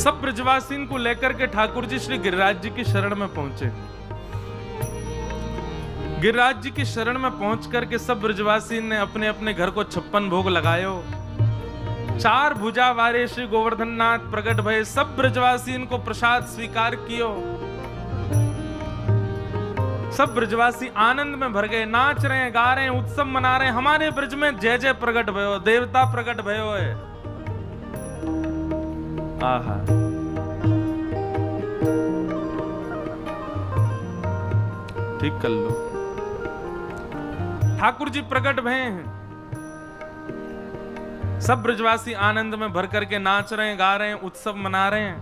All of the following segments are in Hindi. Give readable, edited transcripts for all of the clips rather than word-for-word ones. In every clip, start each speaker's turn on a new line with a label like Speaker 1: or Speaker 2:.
Speaker 1: सब ब्रजवासीन को लेकर के ठाकुर जी श्री गिरिराज जी की शरण में पहुंचे। गिरिराज जी की शरण में पहुंच करके सब ब्रजवासीन ने अपने अपने घर को 56 भोग लगायो। 4 भुजा वारे श्री गोवर्धन नाथ प्रकट भये, सब ब्रजवासीन को प्रसाद स्वीकार कियो। सब ब्रजवासी आनंद में भर गए, नाच रहे हैं, गा रहे हैं, उत्सव मना रहे हैं। हमारे ब्रज में जय जय प्रकट भयो, देवता प्रकट भयो है। आहा, ठीक कर लो। ठाकुर जी प्रकट भये हैं, सब ब्रजवासी आनंद में भर करके नाच रहे हैं, गा रहे हैं, उत्सव मना रहे हैं।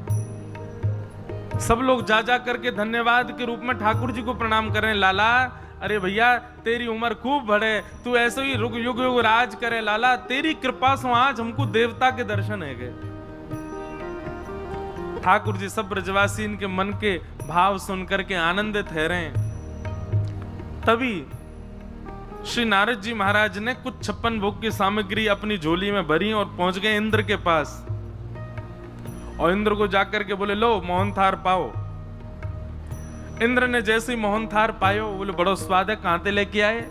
Speaker 1: सब लोग जा जा करके धन्यवाद के रूप में ठाकुर जी को प्रणाम कर रहे हैं। लाला, अरे भैया तेरी उम्र खूब बढ़े, तू ऐसे ही युग युग राज करे। लाला तेरी कृपा से आज हमको देवता के दर्शन है गए। ठाकुर जी सब ब्रजवासी इनके मन के भाव सुन करके आनंदित है रहे। तभी श्री नारद जी महाराज ने कुछ 56 भोग की सामग्री अपनी झोली में भरी और पहुंच गए इंद्र के पास। और इंद्र को जाकर के बोले, लो मोहन थार पाओ। इंद्र ने जैसे ही मोहन थार पायो, बोले बड़ा स्वाद है, कहां से लेके आए?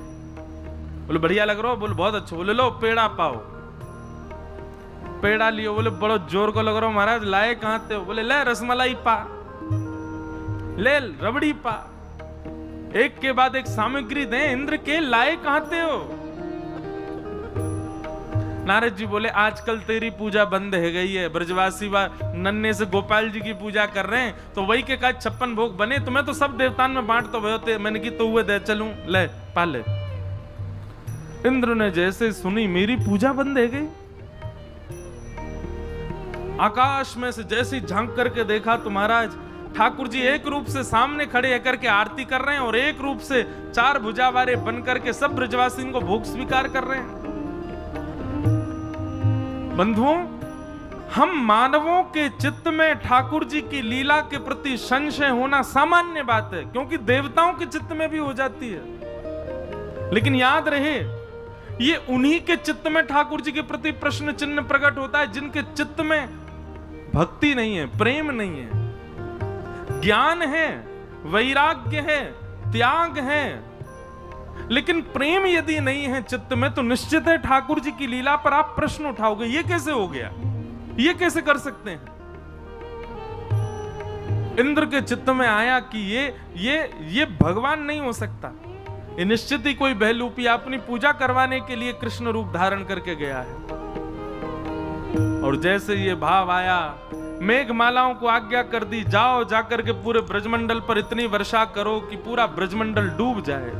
Speaker 1: बोले बढ़िया लग रहा हो। बोले बहुत अच्छा। बोले लो पेड़ा पाओ। पेड़ा लियो। बोले बड़ा जोर को लग रहा हो महाराज, लाए कहां से हो? बोले ले रसमलाई पा, ले रबड़ी पा। एक के बाद एक सामग्री दे। इंद्र के लाए कहां से हो? नारद जी बोले आजकल तेरी पूजा बंद है गई है, ब्रजवासी नन्हे से गोपाल जी की पूजा कर रहे हैं, तो वही के का 56 भोग बने, तुम्हें तो सब देवतान में बांट तो होते। मैंने की तो हुए दे चलूं, ले पाले। इंद्र ने जैसे सुनी मेरी पूजा बंद है गई, आकाश में से जैसे झांक करके देखा तो महाराज ठाकुर जी एक रूप से सामने खड़े होकर के आरती कर रहे हैं और एक रूप से 4 भुजा वारे बन करके सब ब्रजवासियों को भोग स्वीकार कर रहे हैं। बंधुओं, हम मानवों के चित्त में ठाकुर जी की लीला के प्रति संशय होना सामान्य बात है, क्योंकि देवताओं के चित्त में भी हो जाती है। लेकिन याद रहे, ये उन्हीं के चित्त में ठाकुर जी के प्रति प्रश्न चिन्ह प्रकट होता है जिनके चित्त में भक्ति नहीं है, प्रेम नहीं है, ज्ञान है, वैराग्य है, त्याग है। लेकिन प्रेम यदि नहीं है चित्त में, तो निश्चित है ठाकुर जी की लीला पर आप प्रश्न उठाओगे, ये कैसे हो गया, ये कैसे कर सकते हैं? इंद्र के चित्त में आया कि ये भगवान नहीं हो सकता, ये निश्चित ही कोई बहलूपिया अपनी पूजा करवाने के लिए कृष्ण रूप धारण करके गया है। और जैसे ये भाव आया, मेघमालाओं को आज्ञा कर दी, जाओ जाकर के पूरे ब्रजमंडल पर इतनी वर्षा करो कि पूरा ब्रजमंडल डूब जाए।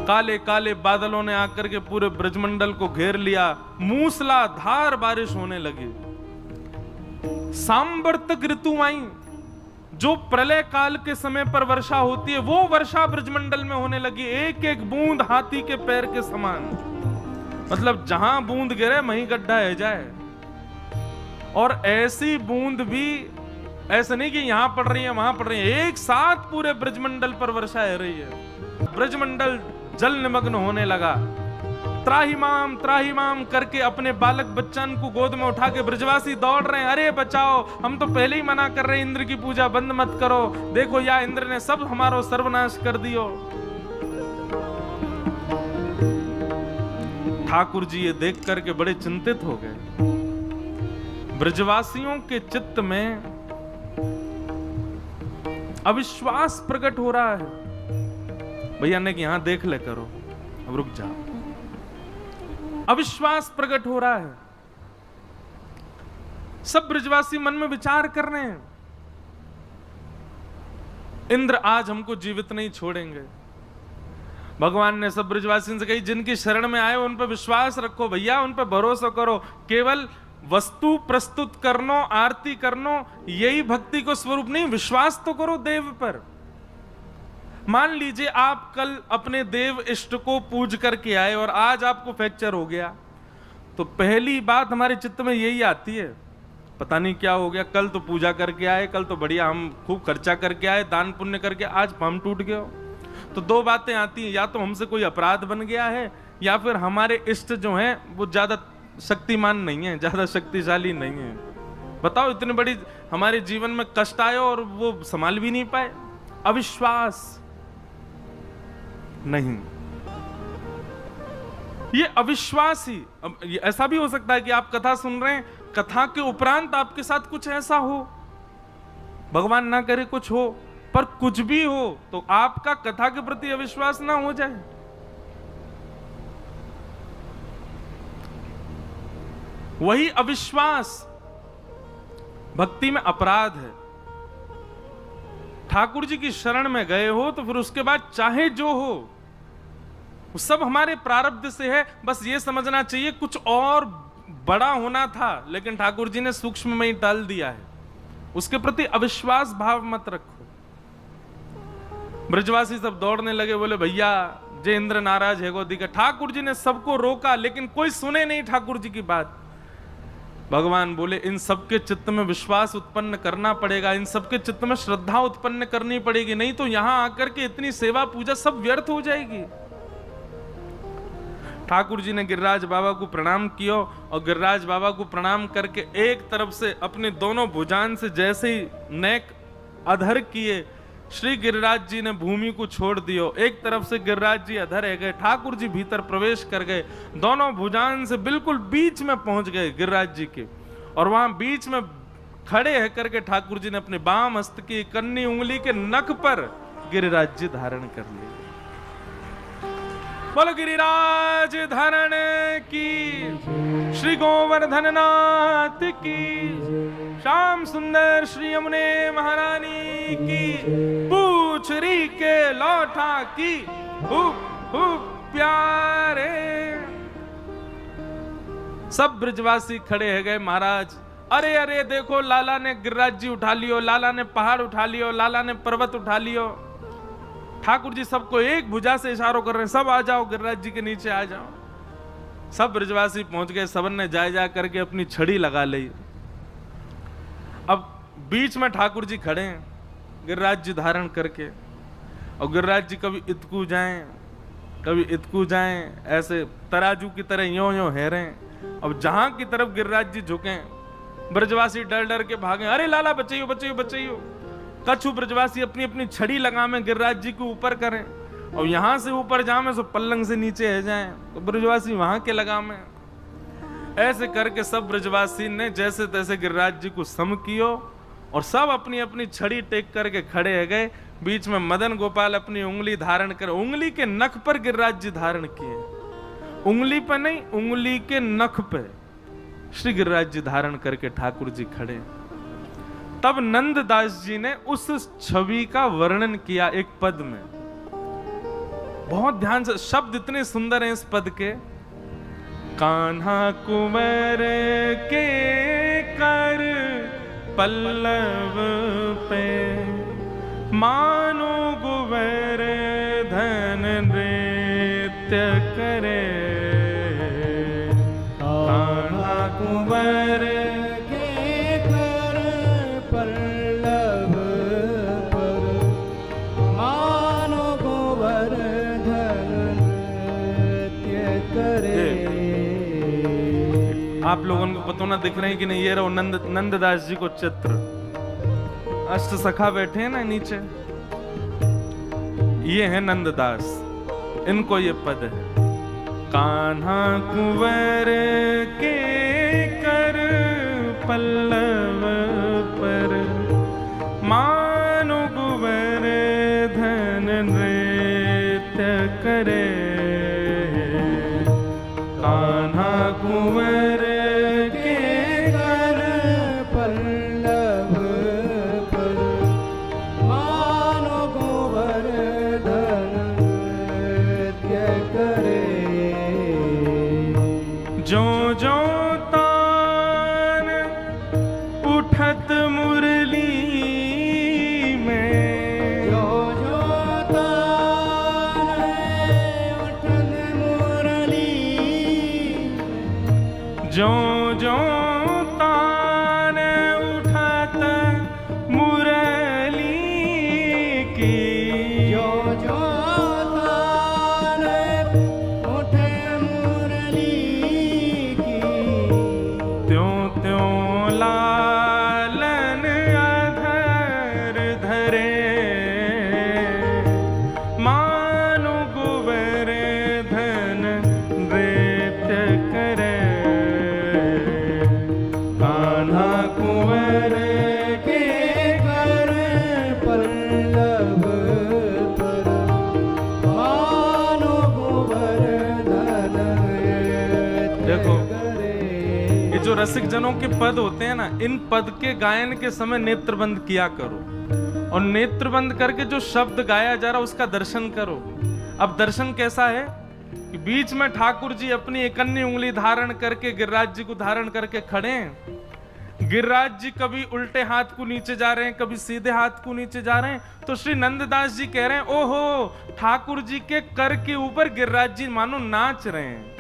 Speaker 1: काले काले बादलों ने आकर के पूरे ब्रजमंडल को घेर लिया, मूसलाधार बारिश होने लगी। सांबर्तक ऋतु आई, जो प्रलय काल के समय पर वर्षा होती है, वो वर्षा ब्रजमंडल में होने लगी। एक एक बूंद हाथी के पैर के समान, मतलब जहां बूंद गिरे वहीं गड्ढा है जाए। और ऐसी बूंद भी ऐसा नहीं कि यहां पड़ रही है वहां पड़ रही है, एक साथ पूरे ब्रजमंडल पर वर्षा हो रही है। ब्रजमंडल जल निमग्न होने लगा। त्राहिमाम त्राहिमाम करके अपने बालक बच्चन को गोद में उठा के ब्रजवासी दौड़ रहे हैं, अरे बचाओ, हम तो पहले ही मना कर रहे हैं, इंद्र की पूजा बंद मत करो, देखो या इंद्र ने सब हमारो सर्वनाश कर दियो। ठाकुर जी ये देख करके बड़े चिंतित हो गए। ब्रजवासियों के चित्त में अविश्वास प्रकट हो रहा है। भैया ने कि यहां देख ले करो, अब रुक जा। अविश्वास प्रकट हो रहा है। सब ब्रजवासी मन में विचार कर रहे हैं, इंद्र आज हमको जीवित नहीं छोड़ेंगे। भगवान ने सब ब्रजवासियों से कही, जिनकी शरण में आए उन पर विश्वास रखो भैया, उन पर भरोसा करो। केवल वस्तु प्रस्तुत करनो, आरती करनो, यही भक्ति को स्वरूप नहीं, विश्वास तो करो देव पर। मान लीजिए आप कल अपने देव इष्ट को पूज करके आए और आज आपको फ्रैक्चर हो गया, तो पहली बात हमारे चित्त में यही आती है, पता नहीं क्या हो गया। कल तो पूजा करके आए, कल तो बढ़िया हम खूब खर्चा करके आए, दान पुण्य करके, आज हम टूट गए। तो दो बातें आती हैं, या तो हमसे कोई अपराध बन गया है, या फिर हमारे इष्ट जो हैं वो ज्यादा शक्तिमान नहीं है, ज्यादा शक्तिशाली नहीं है। बताओ, इतनी बड़ी हमारे जीवन में कष्ट आए और वो संभाल भी नहीं पाए। अविश्वास नहीं, ये अविश्वास ही। अब ऐसा भी हो सकता है कि आप कथा सुन रहे हैं, कथा के उपरांत आपके साथ कुछ ऐसा हो, भगवान ना करे कुछ हो, पर कुछ भी हो तो आपका कथा के प्रति अविश्वास ना हो जाए। वही अविश्वास भक्ति में अपराध है। ठाकुर जी की शरण में गए हो तो फिर उसके बाद चाहे जो हो, वो सब हमारे प्रारब्ध से है। बस ये समझना चाहिए कुछ और बड़ा होना था, लेकिन ठाकुर जी ने सूक्ष्म में ही टाल दिया है। उसके प्रति अविश्वास भाव मत रखो। ब्रजवासी सब दौड़ने लगे, बोले भैया जय इंद्र नाराज है गोदी का। ठाकुर जी ने सबको रोका, लेकिन कोई सुने नहीं ठाकुर जी की बात। भगवान बोले इन सबके चित्त में विश्वास उत्पन्न करना पड़ेगा, इन सबके चित्त में श्रद्धा उत्पन्न करनी पड़ेगी, नहीं तो यहां आकर के इतनी सेवा पूजा सब व्यर्थ हो जाएगी। ठाकुर जी ने गिरिराज बाबा को प्रणाम किया और गिरिराज बाबा को प्रणाम करके एक तरफ से अपने दोनों भुजान से जैसे ही नेक अधर किए, श्री गिरिराज जी ने भूमि को छोड़ दियो। एक तरफ से गिरिराज जी अधर रह गए, ठाकुर जी भीतर प्रवेश कर गए, दोनों भुजान से बिल्कुल बीच में पहुंच गए गिरिराज जी के, और वहां बीच में खड़े है करके ठाकुर जी ने अपने बाम हस्त की कन्नी उंगली के नख पर गिरिराज जी धारण कर लिए। बोलो गिरिराज धारण की, श्री गोवर्धन नाथ की, श्याम सुंदर श्री यमुने महारानी की, पूछरी के लौठा की, हुप हुप प्यारे। सब ब्रजवासी खड़े है गए, महाराज अरे अरे देखो लाला ने गिरिराज जी उठा लियो, लाला ने पहाड़ उठा लियो, लाला ने पर्वत उठा लियो। ठाकुर जी सबको एक भुजा से इशारों कर रहे हैं, सब आ जाओ गिरिराज जी के नीचे आ जाओ। सब ब्रजवासी पहुंच गए, सबन ने जा करके अपनी छड़ी लगा ली। अब बीच में ठाकुर जी खड़े हैं गिरिराज जी धारण करके, और गिरिराज जी कभी इतकू जाएं कभी इतकू जाएं, ऐसे तराजू की तरह यों यों हेरें। अब जहां की तरफ गिरिराज जी झुके, ब्रजवासी डर डर के भागे, अरे लाला बचाइयो बचाइयो बचाइयो। कछु ब्रजवासी अपनी अपनी छड़ी लगामे गिरिराज जी को ऊपर करें, और यहां से ऊपर जामे सो पल्लंग से नीचे है जाएं, तो ब्रजवासी वहां के लगामे। ऐसे करके सब ब्रजवासी ने जैसे तैसे गिरिराज जी को सम कियो, और सब अपनी अपनी छड़ी टेक करके खड़े है गए। बीच में मदन गोपाल अपनी उंगली धारण कर, उंगली के नख पर गिरिराज जी धारण किए, उंगली पर नहीं, उंगली के नख पे श्री गिरिराज जी धारण करके ठाकुर जी खड़े। तब नंददास जी ने उस छवि का वर्णन किया एक पद में, बहुत ध्यान से, शब्द इतने सुंदर हैं इस पद के। कान्हा कुंवर के कर पल्लव पे, मानो गुवर धन नृत्य करे। कान्हा कुंवर आप लोगों को पता ना दिख रहे हैं कि नहीं, ये रहो नंददास जी को चित्र, अष्ट सखा बैठे हैं ना नीचे, ये है नंददास, इनको ये पद है। कान्हा कुंवर के कर पल्लव पर, मानो कुंवर धन नृत्य करे। कान्हा कुंवर त्यों त्यों ला रसिक जनों के पद होते हैं ना, इन पद के गायन के समय नेत्रबंद किया करो, और नेत्रबंद करके जो शब्द गाया जा रहा उसका दर्शन करो। अब दर्शन कैसा है कि बीच में ठाकुर जी अपनी एकन्नी उंगली धारण करके गिरिराज जी को धारण करके खड़े हैं। गिरिराज जी कभी उल्टे हाथ को नीचे जा रहे हैं, कभी सीधे हाथ को नीचे जा रहे हैं। तो श्री नंददास जी कह रहे हैं, ओहो, ठाकुर जी के कर के ऊपर गिरिराज जी मानो नाच रहे हैं,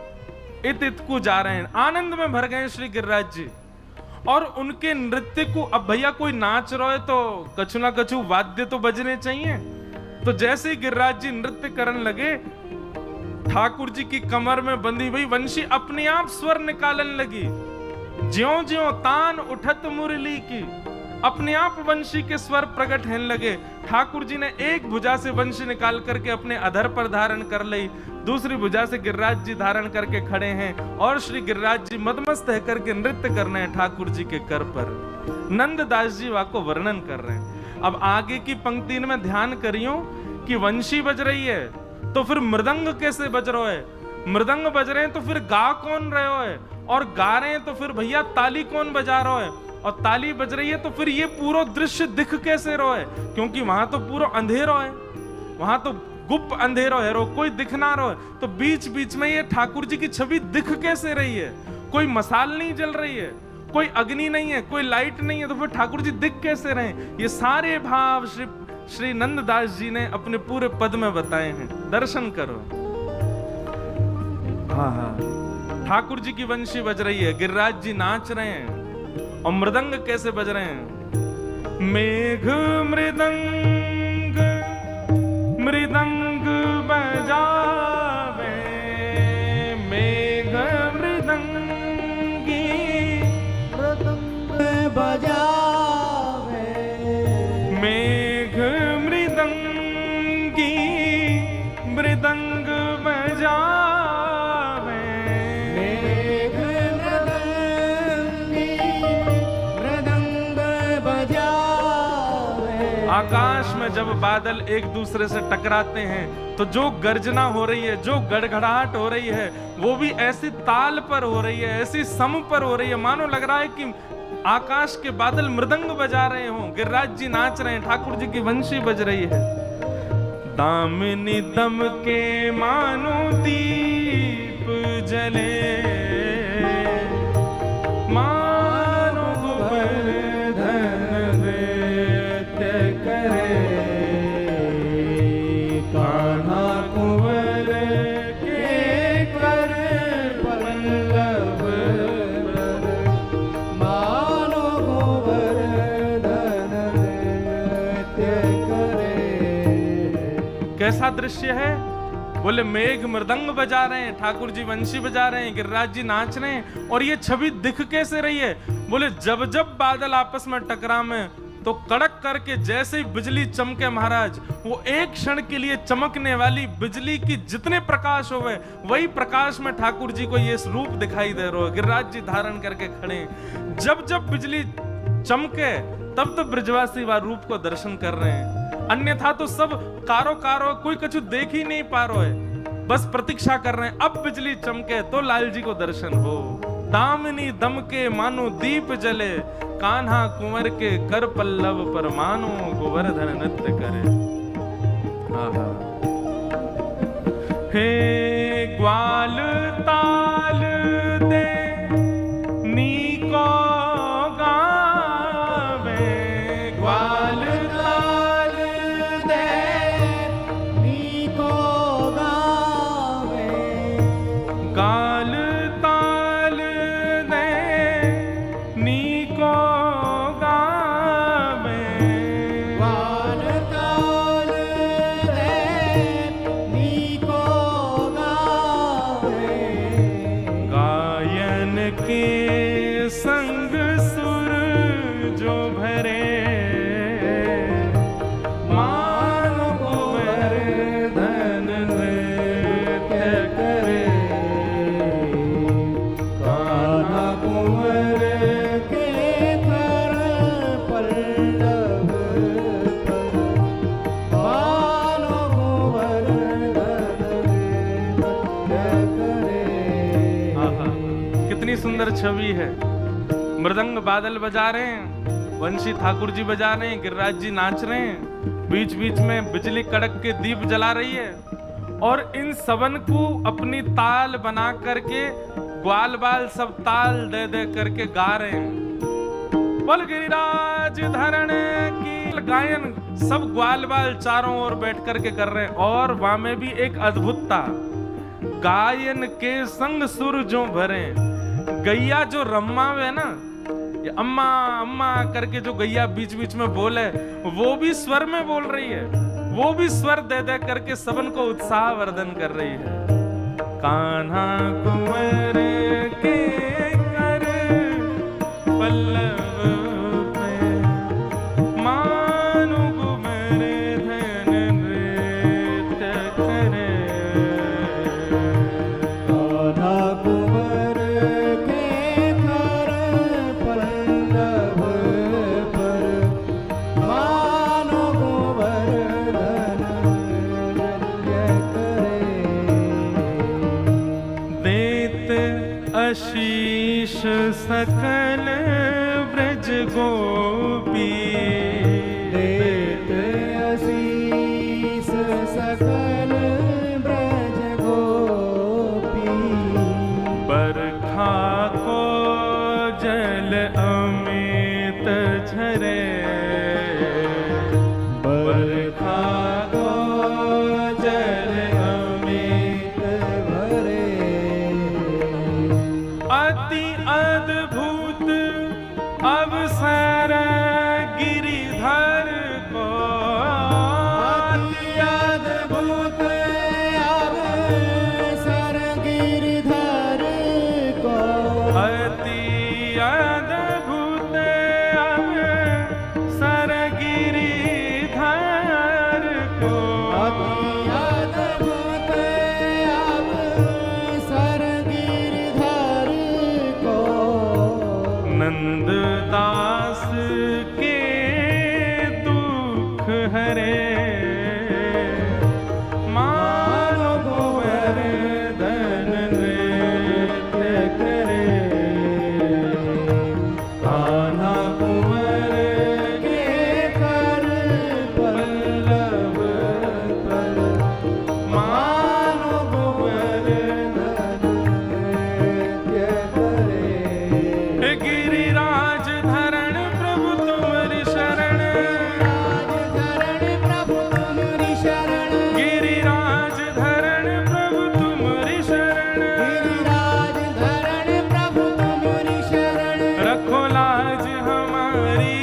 Speaker 1: इत इत को जा रहे हैं, आनंद में भर गए श्री गिरिराज जी। और उनके नृत्य को, अब भैया कोई नाच रहा है तो कछु ना कछु वाद्य तो बजने चाहिए। तो जैसे ही गिरिराज जी नृत्य करने लगे, ठाकुर जी की कमर में बंधी हुई वंशी अपने आप स्वर निकालने लगी। ज्यों ज्यों तान उठत मुरली की, अपने आप वंशी के स्वर प्रकट होने लगे। ठाकुर जी ने एक भुजा से वंशी निकाल करके अपने अधर पर धारण कर ली, दूसरी भुजा से गिरिराज जी धारण करके खड़े हैं, और श्री गिरिराज जी मदमस्त है करके नृत्य कर रहे हैं ठाकुर जी के कर पर। नंददास जी वाको वर्णन कर रहे हैं। अब आगे की पंक्ति में ध्यान करियो कि वंशी बज रही है तो फिर मृदंग कैसे बज रहा है, मृदंग बज रहे हैं तो फिर गा कौन रहे हो है, और गा रहे हैं तो फिर भैया ताली कौन बजा रहा है, और ताली बज रही है तो फिर ये पूरा दृश्य दिख कैसे रहा है, क्योंकि वहां तो पूरा अंधेरा है, वहां तो गुप्त अंधेरा है, कोई दिख ना रहा है। तो बीच बीच में ये ठाकुर जी की छवि दिख कैसे रही है, कोई मसाल नहीं जल रही है, कोई अग्नि नहीं है, कोई लाइट नहीं है, तो फिर ठाकुर जी दिख कैसे रहे। ये सारे भाव श्री नंददास जी ने अपने पूरे पद में बताए हैं, दर्शन करो। हाँ हाँ, ठाकुर जी की वंशी बज रही है, गिरिराज जी नाच रहे हैं, और मृदंग कैसे बज रहे हैं, मेघ मृदंग मृदंग बजावे, मेघ मृदंगी
Speaker 2: मृदंग बजावे,
Speaker 1: मेघ मृदंगी मृदंग बजावे,
Speaker 2: मेघ मृदंगी मृदंग बजावे।
Speaker 1: आकाश में जब बादल एक दूसरे से टकराते हैं तो जो गर्जना हो रही है, जो गड़गड़ाहट हो रही है, वो भी ऐसी ताल पर हो रही है, ऐसी सम पर हो रही है, मानो लग रहा है कि आकाश के बादल मृदंग बजा रहे हों, गिरिराज जी नाच रहे हैं, ठाकुर जी की वंशी बज रही है। दामिनी दम के मानो दीप जले, मानो गोवर्धन नृत्य करे,
Speaker 2: कान्हा कुंवर के कर पल्लव पर, मानो गोवर्धन नृत्य करे।
Speaker 1: कैसा दृश्य है, बोले मेघ मृदंग बजा रहे हैं, ठाकुर जी वंशी बजा रहे हैं, गिरिराज जी नाच रहे हैं, और ये छवि दिख कैसे रही है, बोले जब जब बादल आपस में टकरा में तो कड़क करके जैसे ही बिजली चमके महाराज, वो एक क्षण के लिए चमकने वाली बिजली की जितने प्रकाश होवे, वही प्रकाश में ठाकुर जी को ये रूप दिखाई दे रहा है, गिरिराज जी धारण करके खड़े हैं। जब जब बिजली चमके तब तो ब्रजवासी वह रूप को दर्शन कर रहे हैं, अन्यथा तो सब कारो कारो कोई कछु देख ही नहीं पा रहा है, बस प्रतीक्षा कर रहे हैं अब बिजली चमके तो लाल जी को दर्शन हो। दामिनी दम के मानो दीप जले, कान्हा कुंवर के कर पल्लव पर मानो गोवर्धन नृत्य करे। आहा। हे ग्वाल ताल दे नीको गावे, ग्वाल
Speaker 2: ताल दे नीको गावे,
Speaker 1: गाल ताल दे नीको गावे,
Speaker 2: ग्वाल ताल दे नीको गावे।
Speaker 1: गायन के संग सुर जो भरे, मानो गोवर्धन नृत्य करे,
Speaker 2: कान्हा कुंवर के कर पल्लव पर, मानो गोवर्धन नृत्य करे।
Speaker 1: आहा, कितनी सुंदर छवि है। मृदंग बादल बजा रहे हैं, वंशी ठाकुर जी बजा रहे हैं, गिरिराज जी नाच रहे हैं, बीच बीच में बिजली कड़क के दीप जला रही है, और इन सबन को अपनी ताल बना करके ग्वाल बाल सब ताल दे दे करके गा रहे हैं। बोल गिरिराज धरण की गायन सब ग्वाल बाल चारों ओर बैठ करके कर रहे हैं। और वहां में भी एक अद्भुतता, गायन के संग सुर जो भरे, गैया जो रम्मावे ना, ये अम्मा अम्मा करके जो गैया बीच बीच में बोले, वो भी स्वर में बोल रही है, वो भी स्वर दे दे करके सबन को उत्साह वर्धन कर रही है। कान्हा कुंवर के कर पल्लव पे, मानो कुंवर धन नृत्य करे।
Speaker 2: कान्हा कुंवर के कर पल्लव पर, मानो कुंवर धन नृत्य करे।
Speaker 1: देत आशीष सकल ब्रज गोपी,
Speaker 2: देत आशीष सकल ब्रज गोपी,
Speaker 1: बरखा को जल अमित झरे,
Speaker 2: बरखा को जल अमित भरे।
Speaker 1: अति अद्भुत अवसर गिरिधर को,
Speaker 2: अति अद्भुत अवसर गिरिधर को,
Speaker 1: अति अद्भुत अवसर गिरिधर को,
Speaker 2: अति अद्भुत अवसर गिरिधर को,
Speaker 1: नंददास के दुख हरे, मानो गोवर्धन नृत्य करे।
Speaker 2: कान्हा कुंवर के कर पल्लव पर, मानो गोवर्धन नृत्य करे।
Speaker 1: गिरिराज धरण प्रभु तुम्हारी शरण,
Speaker 2: धरण प्रभु तुम्हारी शरण,
Speaker 1: गिरिराज धरण प्रभु तुम्हारी शरण,
Speaker 2: गिरिराज धरण प्रभु तुम्हारी शरण।
Speaker 1: रखो लाज हमारी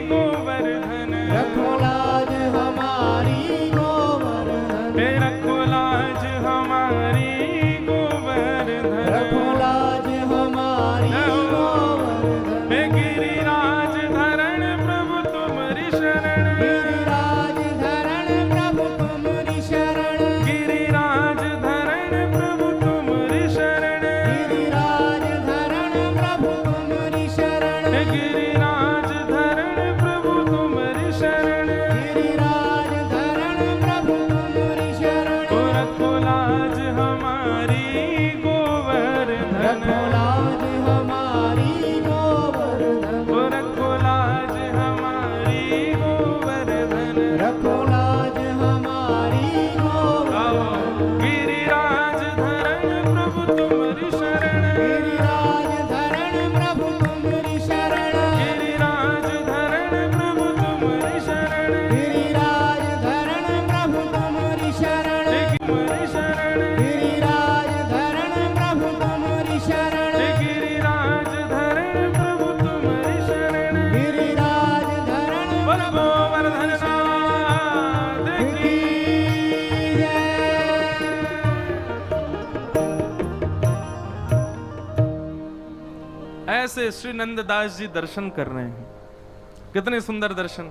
Speaker 1: गोवर्धन,
Speaker 2: रखो लाज हमारी गोवर्धन,
Speaker 1: हे रखो लाज हमारी गोवर्धन,
Speaker 2: रखो लाज हमारी गोवर्धन।
Speaker 1: हे गिरिराज धरण प्रभु तुम्हारी शरण,
Speaker 2: गिरिराज धरण प्रभु तुम्हारी शरण,
Speaker 1: गिरिराज धरण प्रभु तुम्हारी शरण,
Speaker 2: गिरिराज धरण प्रभु तुम्हारी शरण,
Speaker 1: हे गिरिराज धरण प्रभु तुम्हारी शरण,
Speaker 2: गिरिराज धरण प्रभु तुम्हारी शरण।
Speaker 1: ओ रखो लाज हमारी गोवर्धन,
Speaker 2: रखो लाज हमारी गोवर्धन,
Speaker 1: ओ रखो लाज हमारी गोवर्धन।
Speaker 2: रखो लाज हमारी गोवर्धन।
Speaker 1: गिरिराज धरण प्रभु तुम्हारी शरण,
Speaker 2: गिरिराज धरण प्रभु तुम्हारी शरण,
Speaker 1: गिरिराज धरण प्रभु तुम्हारी शरण,
Speaker 2: गिरिराज धरण प्रभु तुम्हारी शरण,
Speaker 1: तुम्हारी शरण,
Speaker 2: गिरिराज धरण प्रभु तुम्हारी शरण,
Speaker 1: गिरिराज धरण प्रभु तुम्हारी शरण।
Speaker 2: गिरिराज धरण
Speaker 1: बोल गोवर्धन नाथ की।
Speaker 2: की जय।
Speaker 1: ऐसे श्री नंददास जी दर्शन कर रहे हैं, कितने सुंदर दर्शन।